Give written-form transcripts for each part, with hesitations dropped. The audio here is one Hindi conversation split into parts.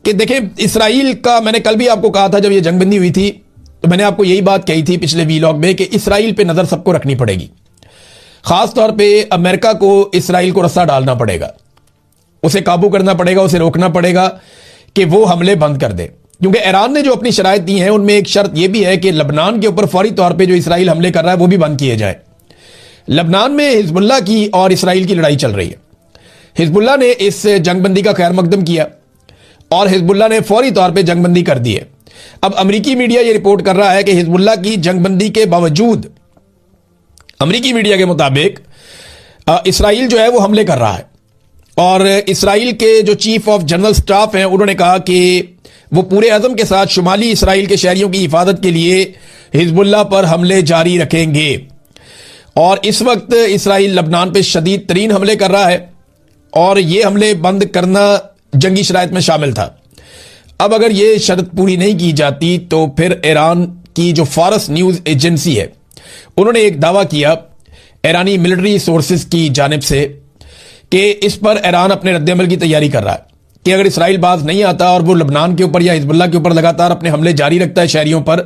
कि देखें, इसराइल का मैंने कल भी आपको कहा था जब ये जंगबंदी हुई थी, तो मैंने आपको यही बात कही थी पिछले वीलॉग में कि इसराइल पे नजर सबको रखनी पड़ेगी। खास तौर पे अमेरिका को इसराइल को रस्सा डालना पड़ेगा, उसे काबू करना पड़ेगा, उसे रोकना पड़ेगा कि वो हमले बंद कर दे। क्योंकि ईरान ने जो अपनी शराइत दी हैं उनमें एक शर्त यह भी है कि लबनान के ऊपर फौरी तौर पे जो इसराइल हमले कर रहा है वो भी बंद किए जाए। लबनान में हिजबुल्लाह की और इसराइल की लड़ाई चल रही है। हिजबुल्लाह ने इस जंगबंदी का खैर मकदम किया और हिजबुल्लाह ने फौरी तौर पे जंगबंदी कर दी है। अब अमेरिकी मीडिया यह रिपोर्ट कर रहा है कि हिजबुल्लाह की जंगबंदी के बावजूद अमेरिकी मीडिया के मुताबिक इसराइल जो है वो हमले कर रहा है। और इसराइल के जो चीफ ऑफ जनरल स्टाफ हैं उन्होंने कहा कि वो पूरे अज़म के साथ शुमाली इसराइल के शहरियों की हिफाजत के लिए हिजबुल्लाह पर हमले जारी रखेंगे। और इस वक्त इसराइल लबनान पे शदीद तरीन हमले कर रहा है और ये हमले बंद करना जंगी शराइत में शामिल था। अब अगर ये शर्त पूरी नहीं की जाती तो फिर ईरान की जो फारस न्यूज एजेंसी है उन्होंने एक दावा किया ईरानी मिलिट्री सोर्सेज की जानिब से कि इस पर ईरान अपने रद्द-ए-अमल की तैयारी कर रहा है कि अगर इसराइल बाज नहीं आता और वो लबनान के ऊपर या हिजबुल्लाह के ऊपर लगातार अपने हमले जारी रखता है शहरियों पर,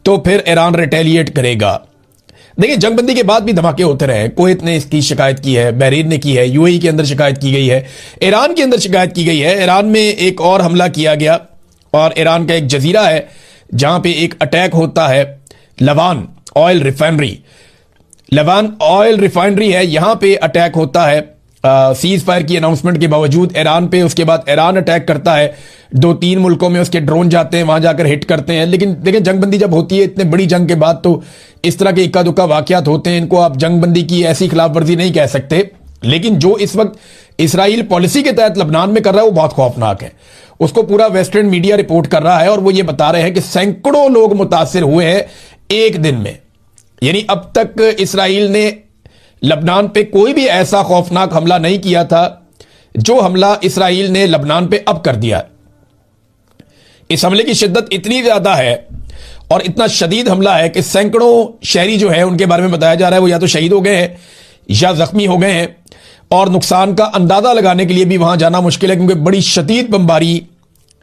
तो फिर ईरान रिटेलिएट करेगा। देखिए, जंगबंदी के बाद भी धमाके होते रहे। कुवैत ने इसकी शिकायत की है, बहरीन ने की है, यूएई के अंदर शिकायत की गई है, ईरान के अंदर शिकायत की गई है। ईरान में एक और हमला किया गया और ईरान का एक जजीरा है जहां पे एक अटैक होता है। लवान ऑयल रिफाइनरी है, यहां पे अटैक होता है सीज फायर की अनाउंसमेंट के बावजूद ईरान पे। उसके बाद ईरान अटैक करता है, 2-3 मुल्कों में उसके ड्रोन जाते हैं, वहां जाकर हिट करते हैं। लेकिन देखिए, जंगबंदी जब होती है इतने बड़ी जंग के बाद तो इस तरह के इक्का दुक्का वाकयात होते हैं। इनको आप जंगबंदी की ऐसी खिलाफ वर्जी नहीं कह सकते। लेकिन जो इस वक्त इसराइल पॉलिसी के तहत लबनान में कर रहा है वो बहुत खौफनाक है। उसको पूरा वेस्टर्न मीडिया रिपोर्ट कर रहा है और वो ये बता रहे हैं कि सैकड़ों लोग मुतासिर हुए हैं एक दिन में। यानी अब तक इसराइल ने लबनान पे कोई भी ऐसा खौफनाक हमला नहीं किया था जो हमला इसराइल ने लबनान पे अब कर दिया। इस हमले की शिद्दत इतनी ज्यादा है और इतना शदीद हमला है कि सैकड़ों शहरी जो है उनके बारे में बताया जा रहा है वो या तो शहीद हो गए हैं या जख्मी हो गए हैं। और नुकसान का अंदाजा लगाने के लिए भी वहां जाना मुश्किल है क्योंकि बड़ी शदीद बमबारी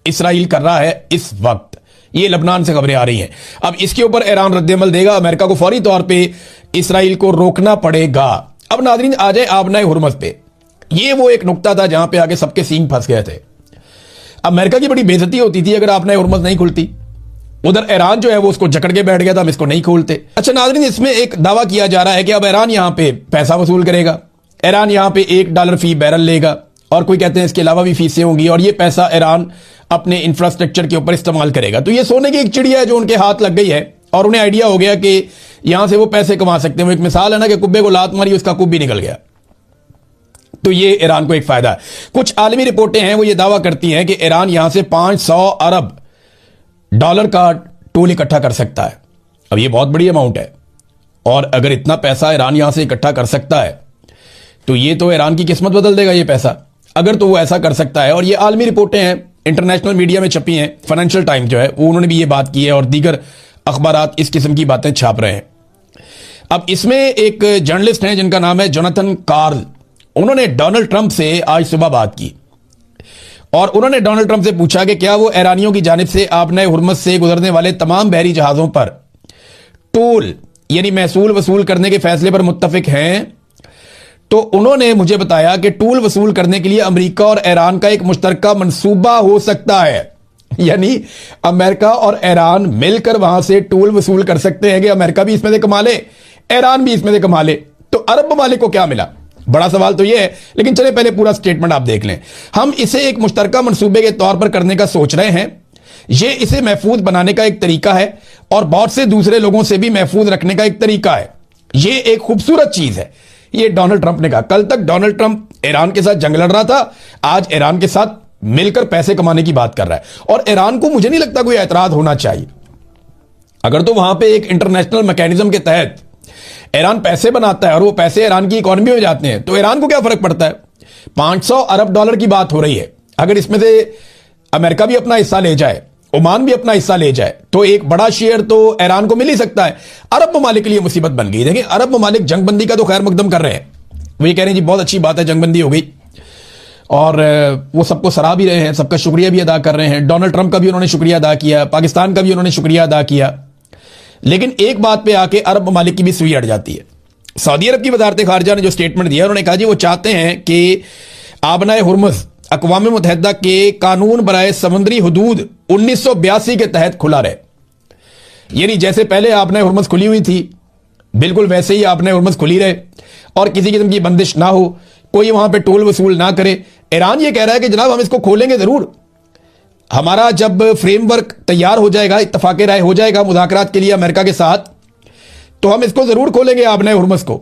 इसराइल कर रहा है इस वक्त। ये लबनान से खबरें आ रही हैं। अब इसके ऊपर ईरान रद्द-ए-अमल देगा। अमेरिका को फौरी तौर पे इसराइल को रोकना पड़ेगा। अब नाज़रीन आ जाए आबनाए हुर्मुज़ पे। ये वो एक नुक्ता था जहां पे आगे सबके सींग फंस गए थे। अमेरिका की बड़ी बेइज्जती होती थी अगर आबनाए हुर्मुज़ नहीं खुलती। उधर ईरान जो है वो उसको जकड़ के बैठ गया था, हम इसको नहीं खोलते। अच्छा नाज़रीन, इसमें एक दावा किया जा रहा है कि अब ईरान यहां पे पैसा वसूल करेगा। ईरान यहां पे $1 फी बैरल लेगा और कोई कहते हैं इसके अलावा भी फीसें होंगी और ये पैसा ईरान अपने इंफ्रास्ट्रक्चर के ऊपर इस्तेमाल करेगा। तो ये सोने की एक चिड़िया है जो उनके हाथ लग गई है और उन्हें आइडिया हो गया कि यहां से वो पैसे कमा सकते हैं। वो एक मिसाल है ना कि कुब्बे को लात मारी, उसका कुब भी निकल गया। तो ये ईरान को एक फायदा है। कुछ आलमी रिपोर्टें हैं वो ये दावा करती हैं कि ईरान यहां से $500 अरब का टूल इकट्ठा कर सकता है। अब ये बहुत बड़ी अमाउंट है और अगर इतना पैसा ईरान यहां से इकट्ठा कर सकता है तो ये तो ईरान की किस्मत बदल देगा ये पैसा, अगर तो वो ऐसा कर सकता है। और ये आलमी रिपोर्टें हैं, इंटरनेशनल मीडिया में छपी हैं। फाइनेंशियल टाइम्स जो है उन्होंने भी ये बात की है और दीगर अखबारात इस किस्म की बातें छाप रहे हैं। अब इसमें एक जर्नलिस्ट हैं जिनका नाम है जोनाथन कार्ल। उन्होंने डोनाल्ड ट्रंप से आज सुबह बात की और उन्होंने डोनाल्ड ट्रंप से पूछा कि क्या वो ईरानियों की जानिब से आबनाए हुर्मुज़ से गुजरने वाले तमाम बहरी जहाजों पर टोल यानी महसूल वसूल करने के फैसले पर मुत्तफिक हैं। तो उन्होंने मुझे बताया कि टूल वसूल करने के लिए अमेरिका और ईरान का एक मुश्तरका मंसूबा हो सकता है। यानी अमेरिका और ईरान मिलकर वहां से टूल वसूल कर सकते हैं कि अमेरिका भी इसमें से कमा ले, ईरान भी इसमें से कमा ले। तो अरब ममालिक को क्या मिला? बड़ा सवाल तो यह है। लेकिन चले पहले पूरा स्टेटमेंट आप देख लें। हम इसे एक मुश्तरका मंसूबे के तौर पर करने का सोच रहे हैं। यह इसे महफूज बनाने का एक तरीका है और बहुत से दूसरे लोगों से भी महफूज रखने का एक तरीका है। यह एक खूबसूरत चीज है। ये डोनाल्ड ट्रंप ने कहा। कल तक डोनाल्ड ट्रंप ईरान के साथ जंग लड़ रहा था, आज ईरान के साथ मिलकर पैसे कमाने की बात कर रहा है। और ईरान को मुझे नहीं लगता कोई एतराज होना चाहिए। अगर तो वहां पे एक इंटरनेशनल मैकेनिज्म के तहत ईरान पैसे बनाता है और वो पैसे ईरान की इकोनॉमी में जाते हैं तो ईरान को क्या फर्क पड़ता है? $500 अरब की बात हो रही है। अगर इसमें से अमेरिका भी अपना हिस्सा ले जाए, ओमान भी अपना हिस्सा ले जाए तो एक बड़ा शेयर तो ईरान को मिल ही सकता है। अरब ममालिक के लिए मुसीबत बन गई। देखिए, अरब ममालिक जंगबंदी का तो खैर मकदम कर रहे हैं। वो ये कह रहे हैं जी बहुत अच्छी बात है, जंगबंदी हो गई और वो सबको सराह भी रहे हैं, सबका शुक्रिया भी अदा कर रहे हैं। डोनाल्ड ट्रंप का भी उन्होंने शुक्रिया अदा किया, पाकिस्तान का भी उन्होंने शुक्रिया अदा किया। लेकिन एक बात पे आके अरब ममालिक की भी सुई अड़ जाती है। सऊदी अरब की वजारत खारजा ने जो स्टेटमेंट दिया, उन्होंने कहा जी वो चाहते हैं कि आबनाए हुर्मुज़ अक़वाम मुत्तहिदा के कानून बराए समुद्री हदूद 1982 के तहत खुला रहे। यानी जैसे पहले आबनाए हुर्मुज़ खुली हुई थी, बिल्कुल वैसे ही आबनाए हुर्मुज़ खुली रहे और किसी किस्म की बंदिश ना हो, कोई वहां पे टोल वसूल ना करे। ईरान ये कह रहा है कि जनाब हम इसको खोलेंगे जरूर, हमारा जब फ्रेमवर्क तैयार हो जाएगा, इत्तफाक राय हो जाएगा मुज़ाकरात के लिए अमेरिका के साथ, तो हम इसको जरूर खोलेंगे आबनाए हुर्मुज़ को,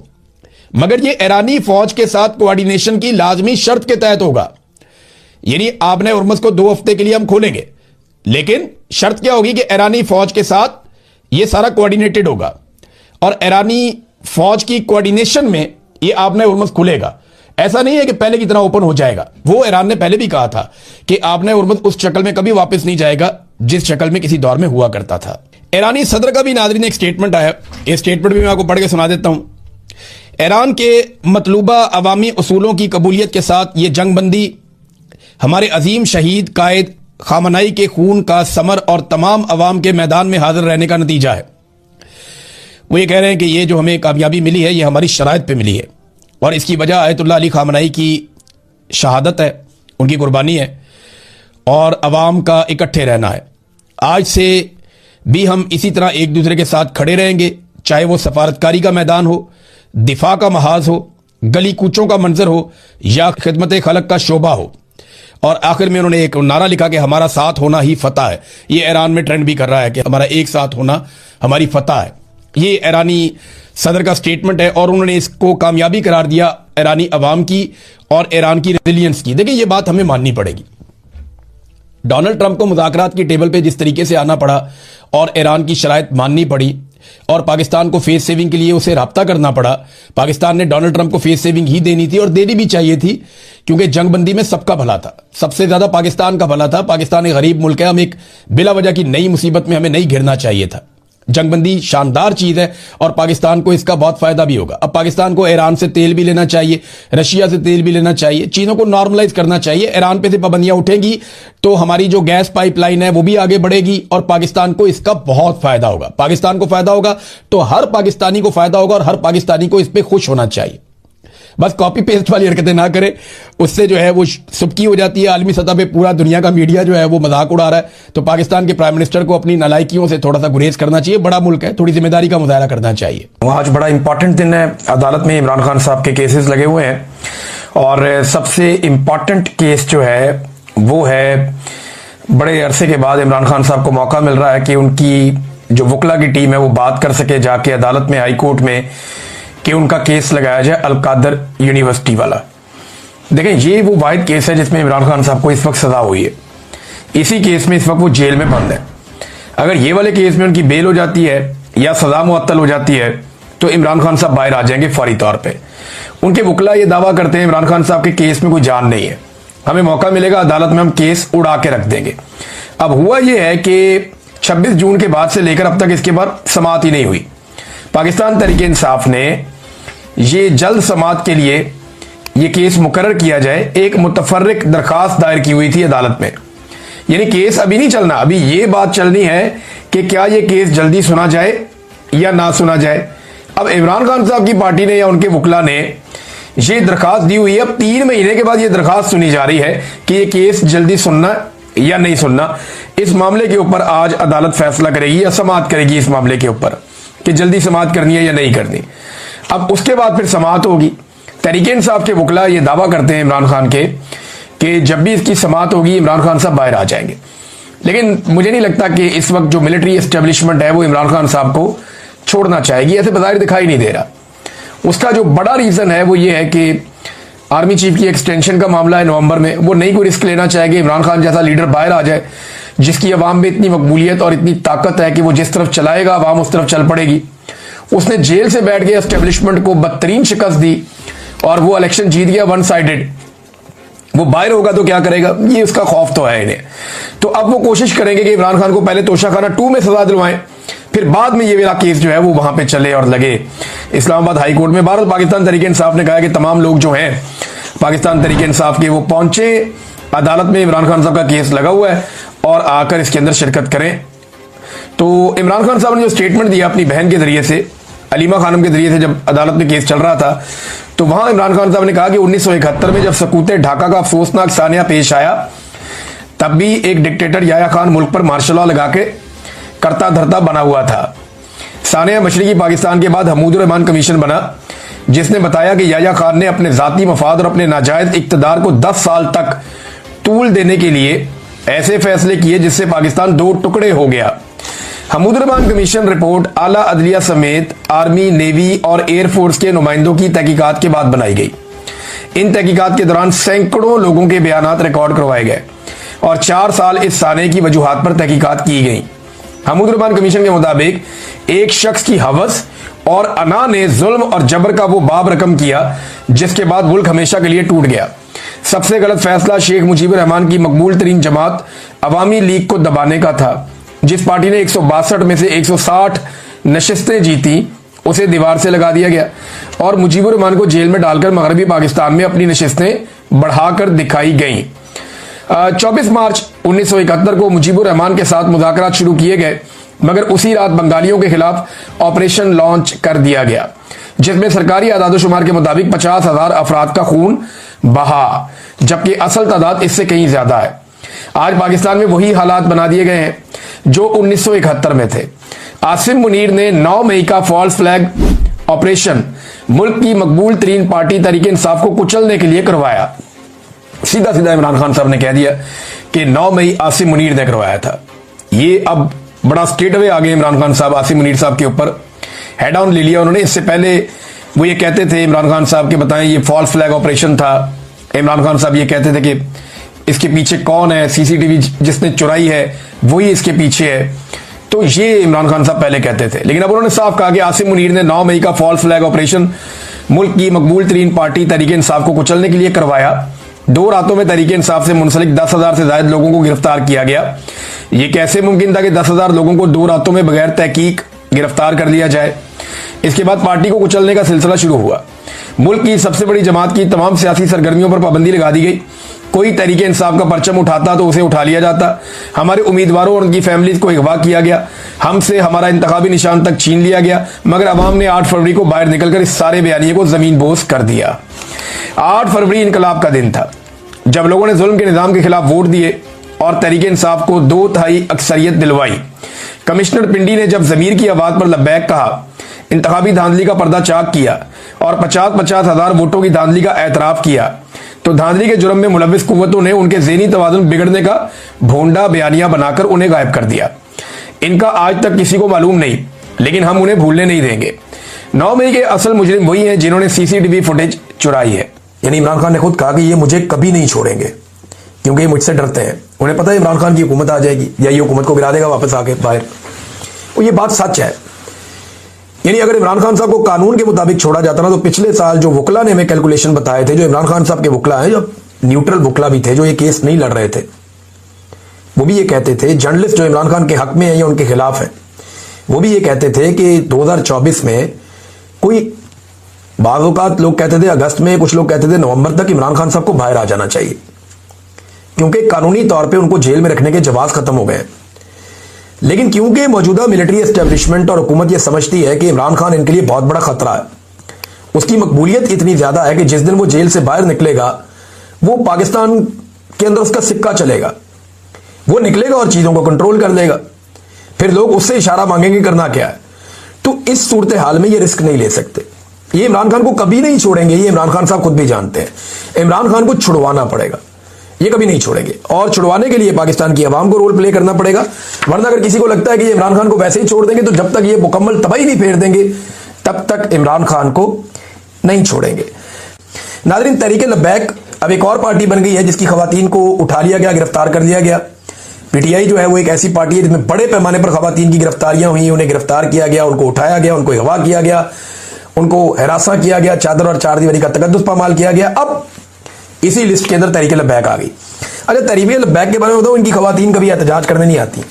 मगर ये ईरानी फौज के साथ कोऑर्डिनेशन की लाजमी शर्त के तहत होगा। यानी आबनाए हुर्मुज़ को 2 हफ्ते के लिए हम खोलेंगे, लेकिन शर्त क्या होगी कि ईरानी फौज के साथ ये सारा कोऑर्डिनेटेड होगा और ईरानी फौज की कोऑर्डिनेशन में ये आबनाए हुर्मुज़ खुलेगा। ऐसा नहीं है कि पहले की तरह ओपन हो जाएगा। वो ईरान ने पहले भी कहा था कि आबनाए हुर्मुज़ उस शक्ल में कभी वापस नहीं जाएगा जिस शक्ल में किसी दौर में हुआ करता था। ईरानी सदर का भी नाज़रीन एक स्टेटमेंट आया, ये स्टेटमेंट भी मैं आपको पढ़ के सुना देता हूं। ईरान के मतलूबा अवामी उसूलों की कबूलियत के साथ ये जंगबंदी हमारे अजीम शहीद कायद खामनाई के खून का समर और तमाम अवाम के मैदान में हाजिर रहने का नतीजा है। वो ये कह रहे हैं कि ये जो हमें कामयाबी मिली है ये हमारी शराइत पे मिली है और इसकी वजह आयतुल्लाह अली खामनाई की शहादत है, उनकी कुर्बानी है और अवाम का इकट्ठे रहना है। आज से भी हम इसी तरह एक दूसरे के साथ खड़े रहेंगे, चाहे वो सफारतकारी का मैदान हो, दिफा का महाज हो, गली कूचों का मंजर हो या खिदमत खलक का शोबा हो। और आखिर में उन्होंने एक नारा लिखा कि हमारा साथ होना ही फतह है। ये ईरान में ट्रेंड भी कर रहा है कि हमारा एक साथ होना हमारी फतह है। ये ईरानी सदर का स्टेटमेंट है और उन्होंने इसको कामयाबी करार दिया ईरानी अवाम की और ईरान की रेजिलियंस की। देखिए ये बात हमें माननी पड़ेगी। डोनाल्ड ट्रंप को मुज़ाकरात की टेबल पे जिस तरीके से आना पड़ा और ईरान की शराइत माननी पड़ी और पाकिस्तान को फेस सेविंग के लिए उसे राब्ता करना पड़ा। पाकिस्तान ने डोनाल्ड ट्रंप को फेस सेविंग ही देनी थी और देनी भी चाहिए थी, क्योंकि जंगबंदी में सबका भला था, सबसे ज्यादा पाकिस्तान का भला था। पाकिस्तान एक गरीब मुल्क है, हम एक बिला वजह की नई मुसीबत में हमें नहीं घिरना चाहिए था। जंगबंदी शानदार चीज है और पाकिस्तान को इसका बहुत फायदा भी होगा। अब पाकिस्तान को ईरान से तेल भी लेना चाहिए, रशिया से तेल भी लेना चाहिए, चीजों को नॉर्मलाइज करना चाहिए। ईरान पे से पाबंदियां उठेंगी तो हमारी जो गैस पाइपलाइन है वो भी आगे बढ़ेगी और पाकिस्तान को इसका बहुत फायदा होगा। पाकिस्तान को फायदा होगा तो हर पाकिस्तानी को फायदा होगा और हर पाकिस्तानी को इस पर खुश होना चाहिए। बस कॉपी पेस्ट वाली हरकतें ना करें, उससे जो है वो सुबकी हो जाती है। आलमी सतह पे पूरा दुनिया का मीडिया जो है वो मजाक उड़ा रहा है, तो पाकिस्तान के प्राइम मिनिस्टर को अपनी नालायकियों से थोड़ा सा गुरेज करना चाहिए। बड़ा मुल्क है, थोड़ी जिम्मेदारी का मुजाहरा करना चाहिए। आज बड़ा इंपॉर्टेंट दिन है, अदालत में इमरान खान साहब के केसेस लगे हुए हैं और सबसे इंपॉर्टेंट केस जो है वो है बड़े अरसे के बाद इमरान खान साहब को मौका मिल रहा है कि उनकी जो वकला की टीम है वो बात कर सके जाके अदालत में, हाई कोर्ट में, कि उनका केस लगाया जाए अल-कादर यूनिवर्सिटी वाला। देखें ये वो वाहिद केस है जिसमें इमरान खान साहब को इस वक्त सजा हुई है। इसी केस में इस वक्त वो जेल में बंद है। अगर ये वाले केस में उनकी बेल हो जाती है या सजा मुअत्तल हो जाती है तो इमरान खान साहब बाहर आ जाएंगे फौरी तौर पे। उनके वकला ये दावा करते हैं इमरान खान साहब के केस में कोई जान नहीं है, हमें मौका मिलेगा अदालत में हम केस उड़ा के रख देंगे। अब हुआ यह है कि 26 जून के बाद से लेकर अब तक इसके बाद समाअत ही नहीं हुई। पाकिस्तान तहरीक इंसाफ ने ये जल्द समाअत के लिए ये केस मुकर्रर किया जाए एक मुतफर्रिक दरखास्त दायर की हुई थी अदालत में। यानी केस अभी नहीं चलना, अभी ये बात चलनी है कि क्या ये केस जल्दी सुना जाए या ना सुना जाए। अब इमरान खान साहब की पार्टी ने या उनके वकला ने ये दरखास्त दी हुई है। अब 3 महीने के बाद ये दरखास्त सुनी जा रही है कि ये केस जल्दी सुनना या नहीं सुनना। इस मामले के ऊपर आज अदालत फैसला करेगी या समाअत करेगी इस मामले के ऊपर कि जल्दी समाअत करनी है या नहीं करनी। अब उसके बाद फिर समाअत होगी। तहरीक इंसाफ के वकला ये दावा करते हैं इमरान खान के कि जब भी इसकी समाअत होगी इमरान खान साहब बाहर आ जाएंगे। लेकिन मुझे नहीं लगता कि इस वक्त जो मिलिट्री एस्टेब्लिशमेंट है वो इमरान खान साहब को छोड़ना चाहेगी, ऐसे बज़ाहिर दिखाई नहीं दे रहा। उसका जो बड़ा रीजन है वो ये है कि आर्मी चीफ की एक्सटेंशन का मामला है नवंबर में, वो नहीं कोई रिस्क लेना चाहेगी। इमरान खान जैसा लीडर बाहर आ जाए जिसकी अवाम में इतनी मकबूलियत और इतनी ताकत है कि वो जिस तरफ चलाएगा अवाम उस तरफ चल पड़ेगी। उसने जेल से बैठ के एस्टेब्लिशमेंट को बदतरीन शिकस्त दी और वो इलेक्शन जीत गया वन साइडेड। वो बाहर होगा तो क्या करेगा, ये उसका खौफ तो है इन्हें। तो अब वो कोशिश करेंगे कि इमरान खान को पहले तोशाखाना 2 में सजा दिलवाएं, फिर बाद में ये वाला केस जो है वो वहां पे चले और लगे इस्लामाबाद हाई कोर्ट में। भारत पाकिस्तान तहरीक इंसाफ ने कहा कि तमाम लोग जो हैं पाकिस्तान तरीके इंसाफ के वो पहुंचे अदालत में। इमरान खान साहब का केस लगा हुआ है और आकर इसके अंदर शिरकत करें। तो इमरान खान साहब ने जो स्टेटमेंट दिया अपनी बहन के जरिए से, अलीमा खानम के जरिए से, जब अदालत में केस चल रहा था, तो वहां इमरान खान साहब ने कहा कि 1971 में जब सकूत ढाका का अफसोसनाक सानिया पेश आया, तब भी एक डिक्टेटर याया खान मुल्क पर मार्शल लॉ लगा के करता धरता बना हुआ था। सानिया मशरकी पाकिस्तान के बाद हमूदुर रहमान कमीशन बना, जिसने बताया कि याया खान ने अपने जाती मफाद और अपने नाजायज इक्तदार को 10 साल तक तूल देने के लिए ऐसे फैसले किए जिससे पाकिस्तान 2 टुकड़े हो गया। हमूदुर रहमान कमीशन रिपोर्ट आला अदलिया समेत आर्मी, नेवी और एयरफोर्स के नुमाइंदों की तहकीकात के बाद बनाई गई। इन तहकीकात के दौरान सैकड़ों लोगों के बयानात रिकॉर्ड करवाए गए और 4 साल इस साने की वजूहात पर तहकीकात की गई। हमूदुर रहमान कमीशन के मुताबिक एक शख्स की हवस और अना ने जुल्म और जबर का वो बाब रकम किया जिसके बाद मुल्क हमेशा के लिए टूट गया। सबसे गलत फैसला शेख मुजीबुर रहमान की मकबूल तरीन जमात अवामी लीग को दबाने का था। जिस पार्टी ने 162 में से 160 नशिस्तें जीती, उसे दीवार से लगा दिया गया और मुजीबुर रहमान को जेल में डालकर मगरबी पाकिस्तान में अपनी नशिस्तें बढ़ाकर दिखाई गईं। 24 मार्च 1971 को मुजीबुर रहमान के साथ मुज़ाकरात शुरू किए गए, मगर उसी रात बंगालियों के खिलाफ ऑपरेशन लॉन्च कर दिया गया, जिसमें सरकारी आदादोशुमार के मुताबिक 50,000 अफराद का खून बहा, जबकि असल तादाद इससे कहीं ज्यादा है। आज पाकिस्तान में वही हालात बना दिए गए हैं जो 1971 में थे। आसिम मुनीर ने 9 मई का फॉल्स फ्लैग ऑपरेशन मुल्क की मकबूल तरीन पार्टी तहरीक इंसाफ को कुचलने के लिए करवाया। सीधा सीधा इमरान खान साहब ने कह दिया कि 9 मई आसिम मुनीर ने करवाया था। ये अब बड़ा स्ट्रेट अवे आ गए इमरान खान साहब आसिम मुनीर साहब के ऊपर, हेड ऑन ले लिया उन्होंने। इससे पहले वो ये कहते थे, इमरान खान साहब के बताएं ये फॉल्स फ्लैग ऑपरेशन था। इमरान खान साहब ये कहते थे कि इसके पीछे कौन है, सीसीटीवी जिसने चुराई है वही इसके पीछे है। तो ये इमरान खान साहब पहले कहते थे, लेकिन अब उन्होंने साफ कहा कि आसिम मुनीर ने 9 मई का फॉल्स फ्लैग ऑपरेशन मुल्क की मकबूल तरीन पार्टी तहरीक इंसाफ को कुचलने के लिए करवाया। 2 रातों में तहरीक इंसाफ से मुंसलिक 10,000 से ज्यादा लोगों को गिरफ्तार किया गया। यह कैसे मुमकिन था कि 10,000 लोगों को 2 रातों में बगैर तहकीक गिरफ्तार कर लिया जाए? इसके बाद पार्टी को कुचलने का सिलसिला शुरू हुआ। मुल्क की सबसे बड़ी जमात की तमाम सियासी सरगर्मियों पर पाबंदी लगा दी गई। कोई तहरीक इंसाफ का परचम उठाता तो उसे उठा लिया जाता। हमारे उम्मीदवारों और उनकी फैमिलीज को अगवा किया गया। हमसे हमारा इंतखाबी निशान तक छीन लिया गया, मगर अवाम ने 8 फरवरी को बाहर निकलकर इस सारे बयानिए को जमीन बोस कर दिया। 8 फरवरी इनकलाब का दिन था, जब लोगों ने जुल्म के निजाम के खिलाफ वोट दिए और तहरीक इंसाफ को 2/3 अक्सरियत दिलवाई। कमिश्नर पिंडी ने जब जमीर की आवाज पर लब्बैक कहा, इंतखाबी धांधली का पर्दा चाक किया और 50-50 हजार वोटों की धांधली का एतराफ किया, तो धांधली के जुर्म में मुलविस कुव्वतों ने उनके ज़हनी तवाज़ुन बिगड़ने का भोंडा बयानिया बनाकर उन्हें गायब कर दिया। इनका आज तक किसी को मालूम नहीं, लेकिन हम उन्हें भूलने नहीं देंगे। 9 मई के असल मुजरिम वही हैं जिन्होंने सीसीटीवी फुटेज चुराई है। यानी इमरान खान ने खुद कहा कि ये मुझे कभी नहीं छोड़ेंगे, क्योंकि ये मुझसे डरते हैं। उन्हें पता है इमरान खान की हुकूमत आ जाएगी या ये हुकूमत को गिरा देगा वापस आके बाहर। और ये बात सच है। यानी अगर इमरान खान साहब को कानून के मुताबिक छोड़ा जाता ना, तो पिछले साल जो वकला ने हमें कैलकुलेशन बताए थे, जो इमरान खान साहब के वकला हैं, जो न्यूट्रल वकला भी थे, जो ये केस नहीं लड़ रहे थे, वो भी ये कहते थे, जर्नलिस्ट जो इमरान खान के हक में है या उनके खिलाफ है, वो भी ये कहते थे कि 2024 में कोई बाज़ औक़ात लोग कहते थे अगस्त में, कुछ लोग कहते थे नवंबर तक इमरान खान साहब को बाहर आ जाना चाहिए, क्योंकि कानूनी तौर पे उनको जेल में रखने के जवाब खत्म हो गए। लेकिन क्योंकि मौजूदा मिलिट्री एस्टेब्लिशमेंट और हुकूमत यह समझती है कि इमरान खान इनके लिए बहुत बड़ा खतरा है, उसकी मकबूलियत इतनी ज्यादा है कि जिस दिन वो जेल से बाहर निकलेगा, वो पाकिस्तान के अंदर उसका सिक्का चलेगा, वो निकलेगा और चीजों को कंट्रोल कर लेगा। फिर लोग उससे इशारा मांगेंगे करना क्या है। तो इस सूरत हाल में ये रिस्क नहीं ले सकते। ये इमरान खान को कभी नहीं छोड़ेंगे, ये इमरान खान साहब खुद भी जानते हैं। इमरान खान को छुड़वाना पड़ेगा, ये कभी नहीं छोड़ेंगे, और छुड़वाने के लिए पाकिस्तान की आवाम को रोल प्ले करना पड़ेगा। वरना अगर किसी को लगता है कि ये इमरान खान को वैसे ही छोड़ देंगे, तो जब तक ये मुकम्मल तबाही नहीं फेर देंगे, तब तक इमरान खान को नहीं छोड़ेंगे। नाज़रीन, तहरीक लब्बैक अब एक और पार्टी बन गई है जिसकी खवातीन को उठा लिया गया, गिरफ्तार कर लिया गया। पीटीआई जो है वो एक ऐसी पार्टी है जिसमें बड़े पैमाने पर खवातीन की गिरफ्तारियां हुई, उन्हें गिरफ्तार किया गया, उनको उठाया गया, उनको अगवा किया गया, उनको हिरासा किया गया, चादर और चार दीवारी का तकद्दुस पामाल किया गया। अब इसी लिस्ट के अंदर तहरीक लब्बैक आ गई। अच्छा, तहरीक लब्बैक के बारे में बताओ, इनकी खवातीन कभी एहतजाज करने नहीं आती।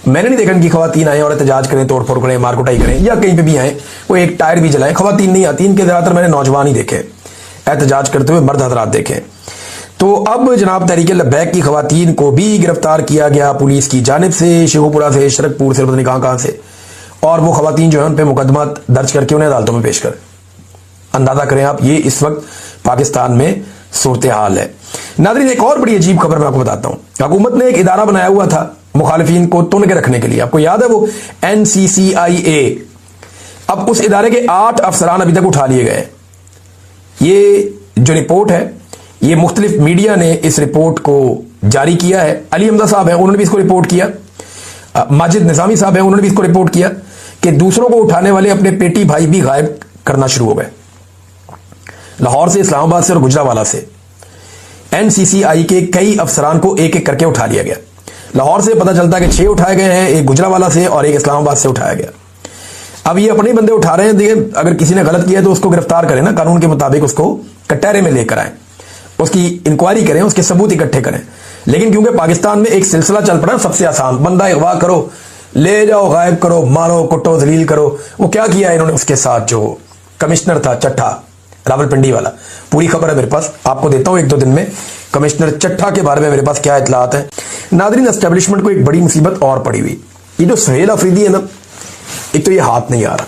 मैंने नहीं देखा इनकी खवातीन आए और एहतजाज करें, तोड़ फोड़ करें, मार कुटाई करें, या कहीं पे भी आए वो एक टायर भी जलाएं, खवातीन नहीं आती इनके। ज्यादातर मैंने नौजवान ही देखे। एहतजाज करते हुए मर्द हजरात देखें। तो अब जनाब तहरीक लब्बैक की खवातीन को भी गिरफ्तार किया गया पुलिस की जानिब से, शेखुपुरा से, शरकपुर से, पता नहीं कहां से। और वो खवातीन जो है उन पर मुकदमा दर्ज करके उन्हें अदालतों में पेश कर। अंदाजा करें आप, ये इस वक्त पाकिस्तान में सूरत हाल है। नाज़रीन, एक और बड़ी अजीब खबर मैं आपको बताता हूं। हुकूमत ने एक इदारा बनाया हुआ था मुखालिफिन को तुन के रखने के लिए, आपको याद है वो NCCIA। अब उस इदारे के 8 अफसरान अभी तक उठा लिए गए। ये जो रिपोर्ट है, ये मुख्तलिफ मीडिया ने इस रिपोर्ट को जारी किया है। अली हमजा साहब है, उन्होंने भी इसको रिपोर्ट किया। माजिद निजामी साहब है, उन्होंने भी इसको रिपोर्ट किया कि दूसरों को उठाने वाले अपने पेटी भाई भी गायब करना शुरू हो गए। लाहौर से, इस्लामाबाद से और गुजरावाला से NCCI के कई अफसरान को एक एक करके उठा लिया गया। लाहौर से पता चलता है कि 6 उठाए गए हैं, एक गुजरावाला से और एक इस्लामाबाद से उठाया गया। अब ये अपने बंदे उठा रहे हैं। देखिए, अगर किसी ने गलत किया है तो उसको गिरफ्तार करें ना, कानून के मुताबिक उसको कटहरे में लेकर आए, उसकी इंक्वायरी करें, उसके सबूत इकट्ठे करें। लेकिन क्योंकि पाकिस्तान में एक सिलसिला चल पड़ा, सबसे आसान बंदा अगवा करो, ले जाओ, गायब करो, मारो, कुटो, जलील करो। वो क्या किया इन्होंने उसके साथ, जो कमिश्नर था चट्ठा रावलपिंडी वाला, पूरी खबर है मेरे पास, आपको देता हूं 1-2 दिन में कमिश्नर चट्ठा के बारे में मेरे पास क्या इतलात है। नादरीन, एस्टेब्लिशमेंट को एक बड़ी मुसीबत और पड़ी हुई। ये जो सुहेल अफरीदी है ना, एक तो ये हाथ नहीं आ रहा।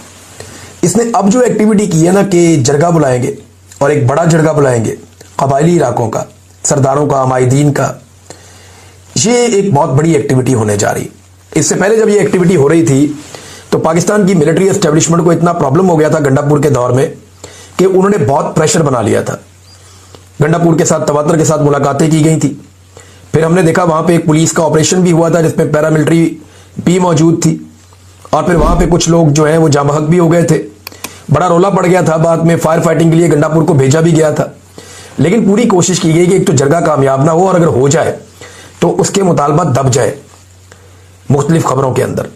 इसने अब जो एक्टिविटी की है ना कि जरगा बुलाएंगे और एक बड़ा जरगा बुलाएंगे कबायली इलाकों का, सरदारों का, माहिदीन का, ये एक बहुत बड़ी एक्टिविटी होने जा रही। इससे पहले जब ये एक्टिविटी हो रही थी तो पाकिस्तान की मिलिट्री एस्टेब्लिशमेंट को इतना प्रॉब्लम हो गया था गंडापुर के दौर में कि उन्होंने बहुत प्रेशर बना लिया था। गंडापुर के साथ, तवातर के साथ मुलाकातें की गई थी। फिर हमने देखा वहां पे एक पुलिस का ऑपरेशन भी हुआ था जिसमें पैरामिलिट्री भी मौजूद थी, और फिर वहां पे कुछ लोग जो हैं वो जाँ बहक भी हो गए थे। बड़ा रोला पड़ गया था। बाद में फायर फाइटिंग के लिए गंडापुर को भेजा भी गया था। लेकिन पूरी कोशिश की गई कि एक तो जरगा कामयाब ना हो, और अगर हो जाए तो उसके मुतालबा दब जाए मुख्तलिफ खबरों के अंदर।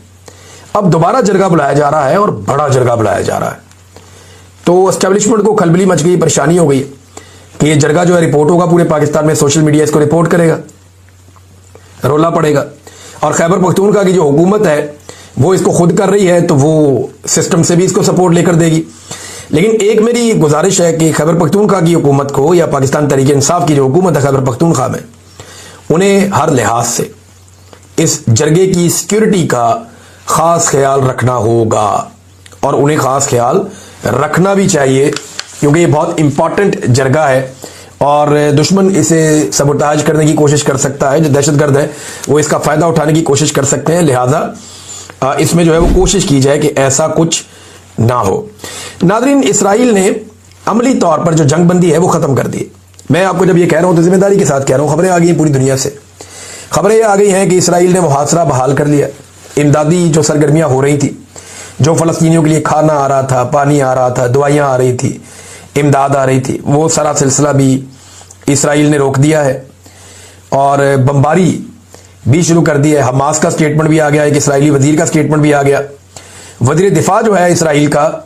अब दोबारा जरगा बुलाया जा रहा है और बड़ा जरगा बुलाया जा रहा है। तो एस्टेब्लिशमेंट को खलबली मच गई, परेशानी हो गई कि ये जरगा जो है रिपोर्ट होगा पूरे पाकिस्तान में, सोशल मीडिया इसको रिपोर्ट करेगा, रोला पड़ेगा। और खैबर पख्तूनख्वा की जो हुकूमत है वो इसको खुद कर रही है, तो वो सिस्टम से भी इसको सपोर्ट लेकर देगी। लेकिन एक मेरी गुजारिश है कि खैबर पख्तूनख्वा की हुकूमत को, या पाकिस्तान तहरीक इंसाफ की जो हुकूमत है खैबर पख्तूनख्वा में, उन्हें हर लिहाज से इस जरगे की सिक्योरिटी का खास ख्याल रखना होगा, और उन्हें खास ख्याल रखना भी चाहिए, क्योंकि ये बहुत इंपॉर्टेंट जरगा है और दुश्मन इसे सबोटाज करने की कोशिश कर सकता है। जो दहशतगर्द है वो इसका फायदा उठाने की कोशिश कर सकते हैं। लिहाजा इसमें जो है वो कोशिश की जाए कि ऐसा कुछ ना हो। नादरीन, इसराइल ने अमली तौर पर जो जंगबंदी है वो खत्म कर दी। मैं आपको जब ये कह रहा हूं तो जिम्मेदारी के साथ कह रहा हूं। खबरें आ गई पूरी दुनिया से, खबरें ये आ गई हैं कि इसराइल ने मुहासरा बहाल कर लिया। इमदादी जो सरगर्मियां हो रही थी, जो फलस्तीनियों के लिए खाना आ रहा था, पानी आ रहा था, दवाइयां आ रही थी, इमदाद आ रही थी, वो सारा सिलसिला भी इसराइल ने रोक दिया है और बमबारी भी शुरू कर दी है। हमास का स्टेटमेंट भी आ गया, एक इसराइली वजीर का स्टेटमेंट भी आ गया। वजीर दिफा जो है इसराइल का,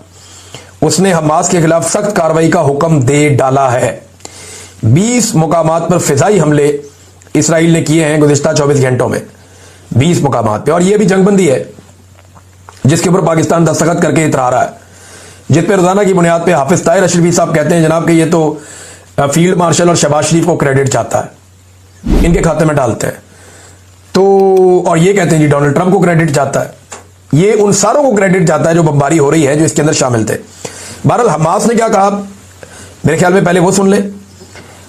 उसने हमास के खिलाफ सख्त कार्रवाई का हुक्म दे डाला है। 20 मुकामात पर फिजाई हमले इसराइल ने किए हैं गुज़िश्ता 24 घंटों में, 20 मुकामात पे। और यह भी जंगबंदी है जिसके ऊपर पाकिस्तान दस्तखत करके इतरा रहा है, जिस पे रोजाना की बुनियाद पे हाफिज ताहिर अशरफी साहब कहते हैं जनाब कि ये तो फील्ड मार्शल और शहबाज शरीफ को क्रेडिट चाहता है, इनके खाते में डालते हैं। तो और ये कहते हैं जी डोनाल्ड ट्रंप को क्रेडिट चाहता है। ये उन सारों को क्रेडिट चाहता है जो बमबारी हो रही है, जो इसके अंदर शामिल थे। बहरहाल हमास ने क्या कहा, मेरे ख्याल में पहले वो सुन ले।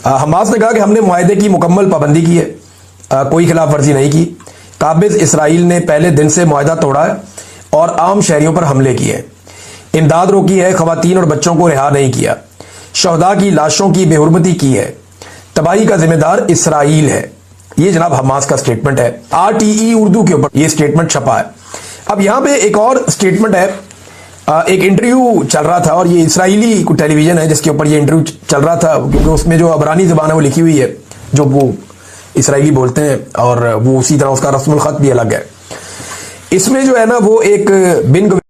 हमास ने कहा कि हमने मुआहदे की मुकम्मल पाबंदी की है, कोई खिलाफ वर्जी नहीं की। काबिज इसराइल ने पहले दिन से मुआहदा तोड़ा है और आम शहरियों पर हमले किए, इमदाद रोकी है, खवातीन और बच्चों को रिहा नहीं किया, शहदा की लाशों की बेहुरमती की है, तबाही का जिम्मेदार इसराइल है। ये जनाब हमास का स्टेटमेंट है। RTE उर्दू के ऊपर ये स्टेटमेंट छपा है। अब यहां पे एक और स्टेटमेंट है, एक इंटरव्यू चल रहा था और ये इसराइली टेलीविजन है जिसके ऊपर ये इंटरव्यू चल रहा था, क्योंकि उसमें जो अबरानी ज़बान है वो लिखी हुई है जो वो इसराइली बोलते हैं, और वो उसी तरह उसका रस्मुल खत भी अलग है। इसमें जो है ना वो एक बिन